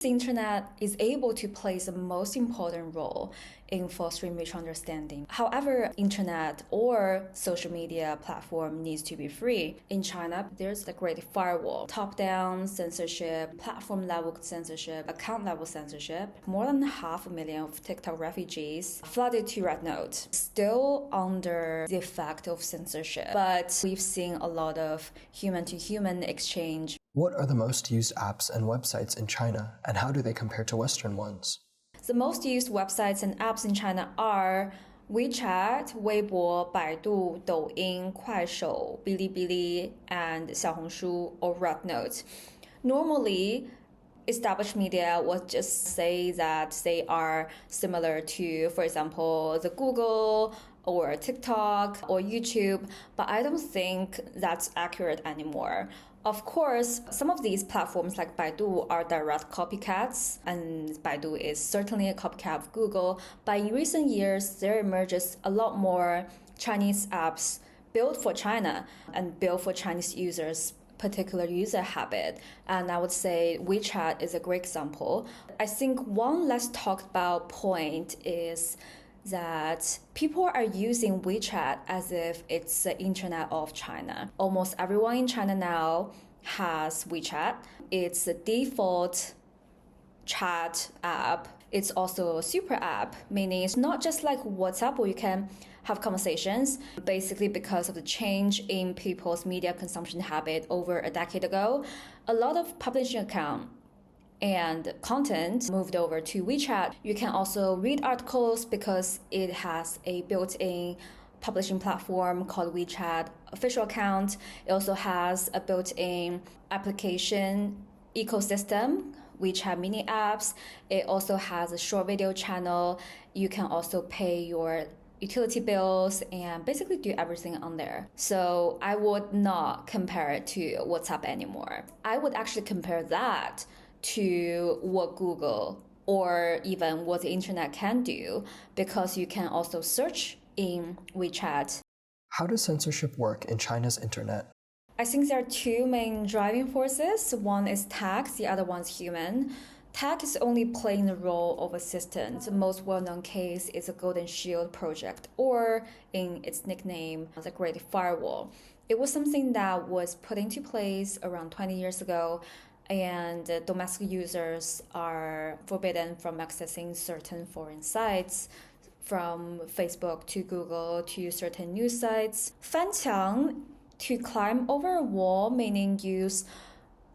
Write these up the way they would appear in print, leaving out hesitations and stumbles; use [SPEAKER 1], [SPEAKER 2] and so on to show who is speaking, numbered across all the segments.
[SPEAKER 1] The internet is able to play the most important role in fostering mutual understanding. However, internet or social media platform needs to be free. In China, there's the great firewall, top-down censorship, platform-level censorship, account-level censorship. More than 500,000 of TikTok refugees flooded to Red Note, still under the effect of censorship. But we've seen a lot of human-to-human exchange.
[SPEAKER 2] What are the most used apps and websites in China, and how do they compare to Western ones?
[SPEAKER 1] The most used websites and apps in China are WeChat, Weibo, Baidu, Douyin, Kuaishou, Bilibili, and Xiaohongshu or Red Note. Normally, established media would just say that they are similar to, for example, the Google or TikTok or YouTube, but I don't think that's accurate anymore. Of course, some of these platforms like Baidu are direct copycats, and Baidu is certainly a copycat of Google. But in recent years, there emerges a lot more Chinese apps built for China and built for Chinese users' particular user habit. And I would say WeChat is a great example. I think one less talked about point is that people are using WeChat as if it's the internet of China. Almost everyone in China now has WeChat. It's the default chat app. It's also a super app, meaning it's not just like WhatsApp where you can have conversations. Basically, because of the change in people's media consumption habit over a decade ago, a lot of publishing accounts and content moved over to WeChat. You can also read articles because it has a built-in publishing platform called WeChat official account. It also has a built-in application ecosystem, WeChat mini apps. It also has a short video channel. You can also pay your utility bills and basically do everything on there. So I would not compare it to WhatsApp anymore. I would actually compare that to what Google or even what the internet can do, because you can also search in WeChat.
[SPEAKER 2] How does censorship work in China's internet?
[SPEAKER 1] I think there are two main driving forces. One is tech, the other one's human. Tech is only playing the role of assistant. The most well-known case is the Golden Shield project, or in its nickname, the Great Firewall. It was something that was put into place around 20 years ago, and domestic users are forbidden from accessing certain foreign sites, from Facebook to Google to certain news sites. Fanqiang, to climb over a wall, meaning use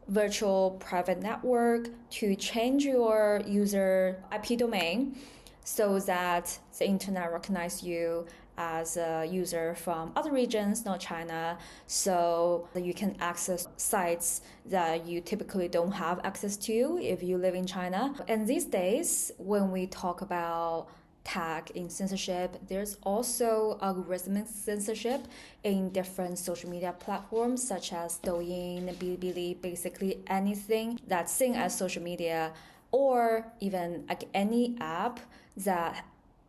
[SPEAKER 1] virtual private network to change your user IP domain so that the internet recognizes you as a user from other regions, not China, so that you can access sites that you typically don't have access to if you live in China. And these days, when we talk about tag in censorship, there's also algorithmic censorship in different social media platforms such as Douyin, Bilibili, basically anything that's seen as social media, or even like any app that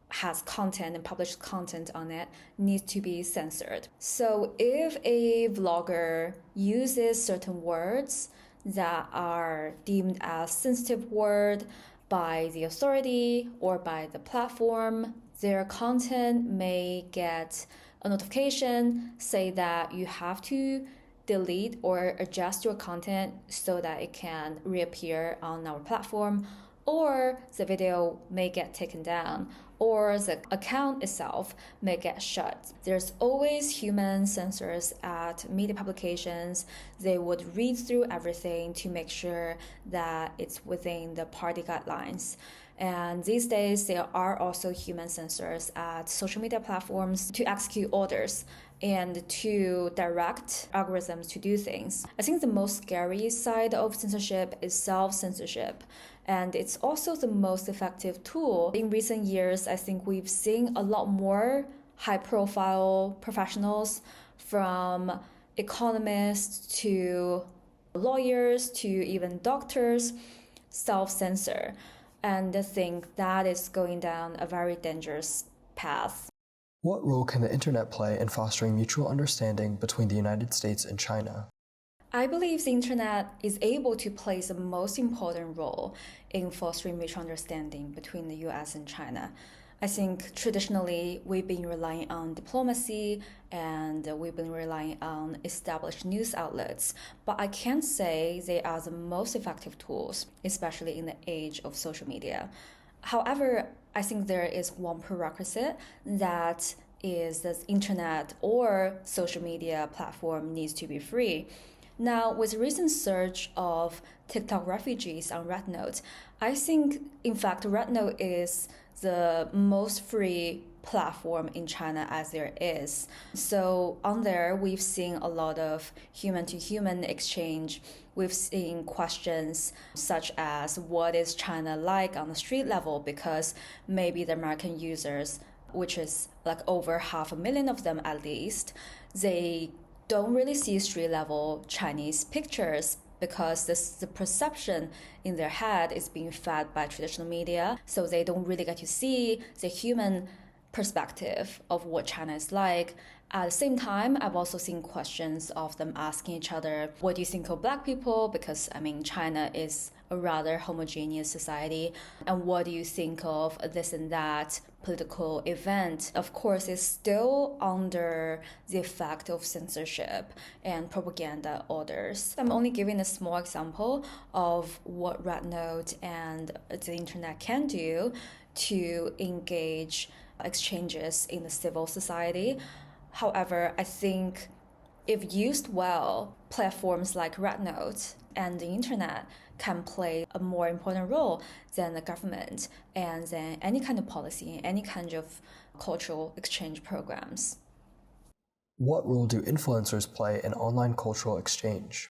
[SPEAKER 1] has content and published content on it needs to be censored. So if a vlogger uses certain words that are deemed as sensitive word by the authority or by the platform, their content may get a notification say that you have to delete or adjust your content so that it can reappear on our platform, or the video may get taken down, or the account itself may get shut. There's always human censors at media publications. They would read through everything to make sure that it's within the party guidelines. And these days, there are also human censors at social media platforms to execute orders and to direct algorithms to do things. I think the most scary side of censorship is self-censorship. And it's also the most effective tool. In recent years, I think we've seen a lot more high-profile professionals, from economists to lawyers to even doctors, self-censor. And I think that is going down a very dangerous path.
[SPEAKER 2] What role can the internet play in fostering mutual understanding between the United States and China?
[SPEAKER 1] I believe the internet is able to play the most important role in fostering mutual understanding between the US and China. I think traditionally we've been relying on diplomacy and we've been relying on established news outlets, but I can't say they are the most effective tools, especially in the age of social media. However, I think there is one prerequisite that is that internet or social media platform needs to be free. Now, with recent surge of TikTok refugees on Red Note, I think, in fact, Red Note is the most free platform in China as there is. So on there, we've seen a lot of human-to-human exchange. We've seen questions such as what is China like on the street level, because maybe the American users, which is like over 500,000 of them at least, they don't really see street level Chinese pictures because the perception in their head is being fed by traditional media. So they don't really get to see the human perspective of what China is like. At the same time, I've also seen questions of them asking each other, what do you think of Black people? Because, I mean, China is a rather homogeneous society. And what do you think of this and that political event? Of course, it's still under the effect of censorship and propaganda orders. I'm only giving a small example of what Red Note and the internet can do to engage exchanges in the civil society. However, I think if used well, platforms like Red Note and the internet can play a more important role than the government and than any kind of policy, any kind of cultural exchange programs.
[SPEAKER 2] What role do influencers play in online cultural exchange?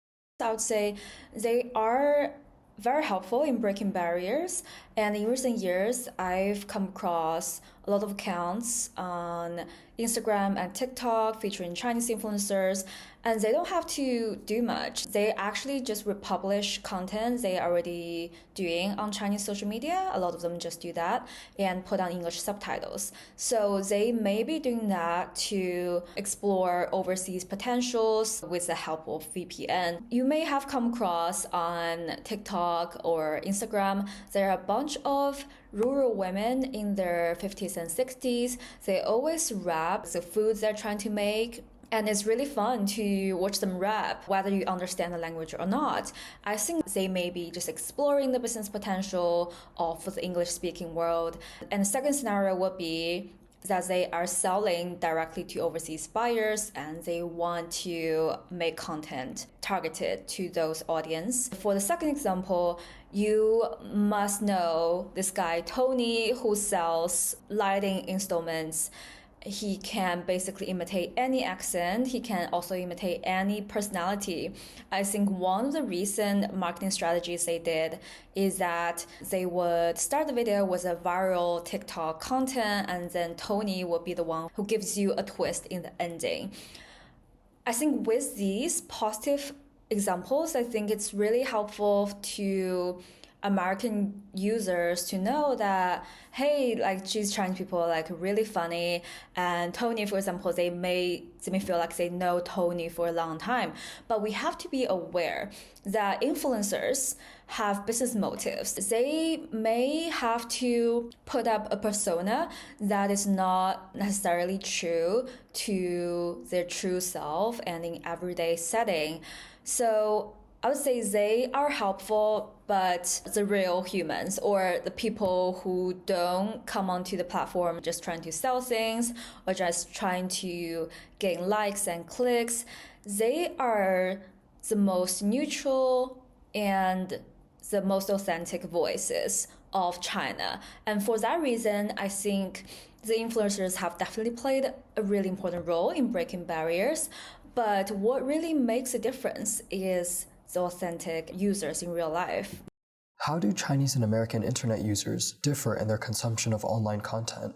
[SPEAKER 1] I would say they are very helpful in breaking barriers. And in recent years, I've come across a lot of accounts on Instagram and TikTok featuring Chinese influencers, and they don't have to do much. They actually just republish content they are already doing on Chinese social media. A lot of them just do that and put on English subtitles. So they may be doing that to explore overseas potentials with the help of VPN. You may have come across on TikTok or Instagram, there are a bunch of rural women in their 50s and 60s. They always rap the foods they're trying to make. And it's really fun to watch them rap, whether you understand the language or not. I think they may be just exploring the business potential of the English-speaking world. And the second scenario would be that they are selling directly to overseas buyers and they want to make content targeted to those audience. For the second example, you must know this guy, Tony, who sells lighting instruments. He can basically imitate any accent. He can also imitate any personality. I think one of the recent marketing strategies they did is that they would start the video with a viral TikTok content, and then Tony would be the one who gives you a twist in the ending. I think with these positive examples, I think it's really helpful to American users to know that, hey, like these Chinese people are like really funny, and Tony, for example, they may feel like they know Tony for a long time. But we have to be aware that influencers have business motives. They may have to put up a persona that is not necessarily true to their true self and in everyday setting. So I would say they are helpful, but the real humans or the people who don't come onto the platform just trying to sell things or just trying to gain likes and clicks, they are the most neutral and the most authentic voices of China. And for that reason, I think the influencers have definitely played a really important role in breaking barriers. But what really makes a difference is the authentic users in real life.
[SPEAKER 2] How do Chinese and American internet users differ in their consumption of online content?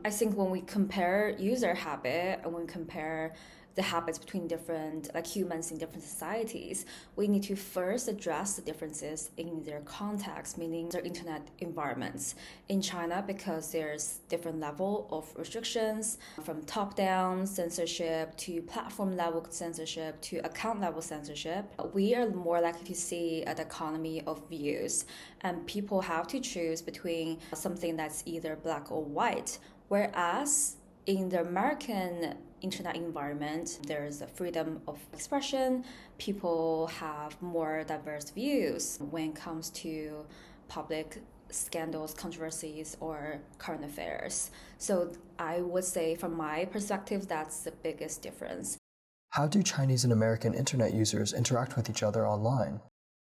[SPEAKER 1] I think when we compare user habit and when we compare the habits between different humans in different societies, we need to first address the differences in their context, meaning their internet environments. In China, because there's different level of restrictions, from top-down censorship to platform level censorship to account level censorship, we are more likely to see an economy of views, and people have to choose between something that's either black or white. Whereas in the American internet environment, there's a freedom of expression. People have more diverse views when it comes to public scandals, controversies, or current affairs. So I would say from my perspective, that's the biggest difference.
[SPEAKER 2] How do Chinese and American internet users interact with each other online?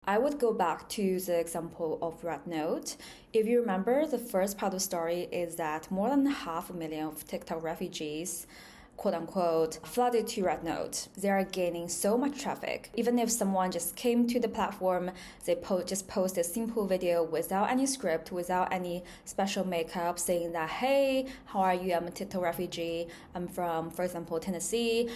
[SPEAKER 1] I would go back to the example of Red Note. If you remember, the first part of the story is that more than 500,000 of TikTok refugees, quote unquote, flooded to Red Note. They are gaining so much traffic. Even if someone just came to the platform, they just post a simple video without any script, without any special makeup, saying that, hey, how are you? I'm a TikTok refugee. I'm from, for example, Tennessee.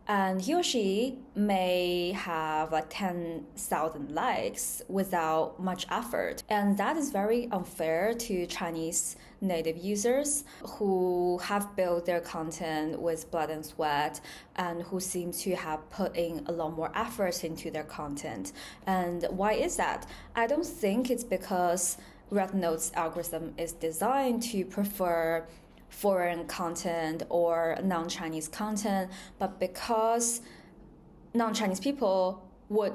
[SPEAKER 1] And he or she may have 10,000 likes without much effort. And that is very unfair to Chinese native users who have built their content with blood and sweat and who seem to have put in a lot more effort into their content. And why is that? I don't think it's because Red Note's algorithm is designed to prefer foreign content or non-Chinese content, but because non-Chinese people would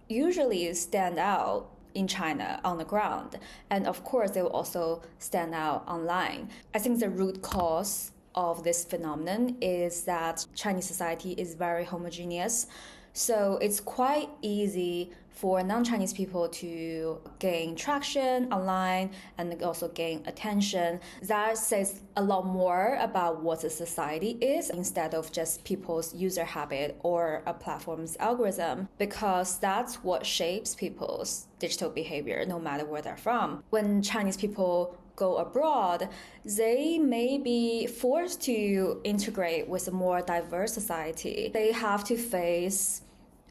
[SPEAKER 1] usually stand out in China on the ground, and of course they will also stand out online. I think the root cause of this phenomenon is that Chinese society is very homogeneous, so it's quite easy for non-Chinese people to gain traction online and also gain attention. That says a lot more about what a society is instead of just people's user habit or a platform's algorithm, because that's what shapes people's digital behavior no matter where they're from. When Chinese people go abroad, they may be forced to integrate with a more diverse society. They have to face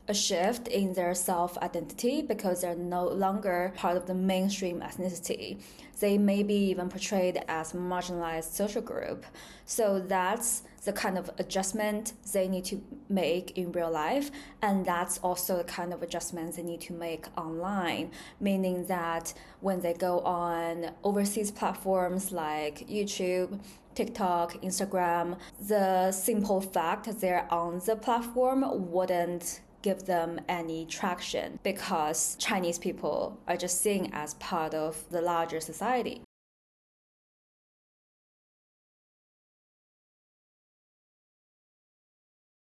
[SPEAKER 1] a shift in their self-identity because they're no longer part of the mainstream ethnicity. They may be even portrayed as a marginalized social group. So that's the kind of adjustment they need to make in real life, and that's also the kind of adjustments they need to make online, meaning that when they go on overseas platforms like YouTube, TikTok, Instagram, the simple fact that they're on the platform wouldn't give them any traction because Chinese people are just seen as part of the larger society.